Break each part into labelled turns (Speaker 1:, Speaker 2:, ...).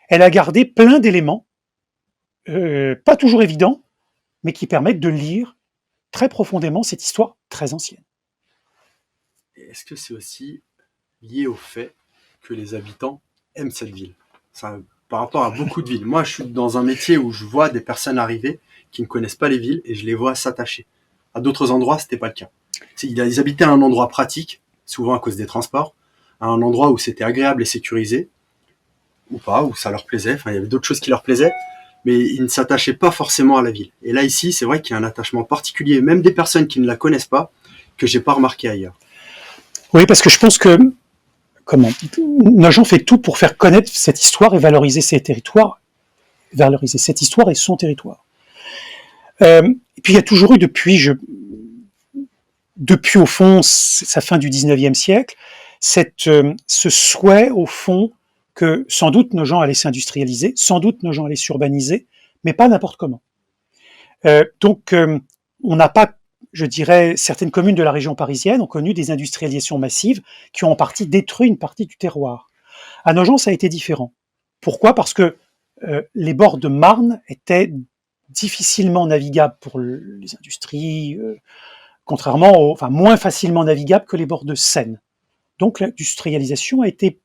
Speaker 1: elle a gardé plein d'éléments, pas toujours évidents, mais qui permettent de lire très profondément cette histoire très ancienne.
Speaker 2: Et est-ce que c'est aussi lié au fait que les habitants aiment cette ville? Ça, par rapport à beaucoup de villes. Moi, je suis dans un métier où je vois des personnes arriver qui ne connaissent pas les villes et je les vois s'attacher. À d'autres endroits, c'était pas le cas. Ils habitaient à un endroit pratique, souvent à cause des transports, à un endroit où c'était agréable et sécurisé, ou pas, où ça leur plaisait. Enfin, il y avait d'autres choses qui leur plaisaient, mais ils ne s'attachaient pas forcément à la ville. Et là, ici, c'est vrai qu'il y a un attachement particulier, même des personnes qui ne la connaissent pas, que j'ai pas remarqué ailleurs.
Speaker 1: Oui, parce que je pense que Nogent fait tout pour faire connaître cette histoire et valoriser ses territoires, valoriser cette histoire et son territoire. Et puis il y a toujours eu depuis au fond sa fin du 19e siècle, ce souhait au fond que sans doute Nogent allait s'industrialiser, sans doute Nogent allait s'urbaniser, mais pas n'importe comment. Donc on n'a pas, je dirais, certaines communes de la région parisienne ont connu des industrialisations massives qui ont en partie détruit une partie du terroir. À Nogent, ça a été différent. Pourquoi? Parce que les bords de Marne étaient difficilement navigables pour les industries, moins facilement navigables que les bords de Seine. Donc l'industrialisation a été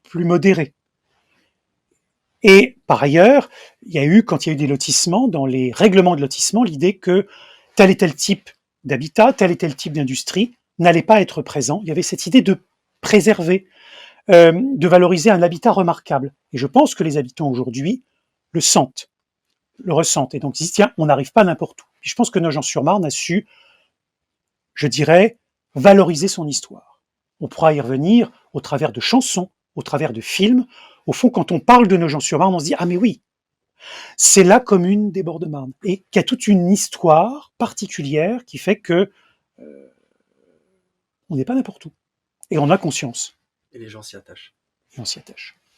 Speaker 1: plus modérée. Et par ailleurs, quand il y a eu des lotissements, dans les règlements de lotissement, l'idée que tel et tel type d'habitat, tel et tel type d'industrie n'allait pas être présent. Il y avait cette idée de préserver, de valoriser un habitat remarquable. Et je pense que les habitants aujourd'hui le sentent, le ressentent. Et donc ils disent, tiens, on n'arrive pas n'importe où. Et je pense que Nogent-sur-Marne a su, je dirais, valoriser son histoire. On pourra y revenir au travers de chansons, au travers de films. Au fond, quand on parle de Nogent-sur-Marne, on se dit, ah mais oui, c'est la commune des bords de Marne. Et qui a toute une histoire particulière qui fait que on n'est pas n'importe où. Et on a conscience.
Speaker 2: Et les gens s'y attachent.
Speaker 1: Et on s'y attache.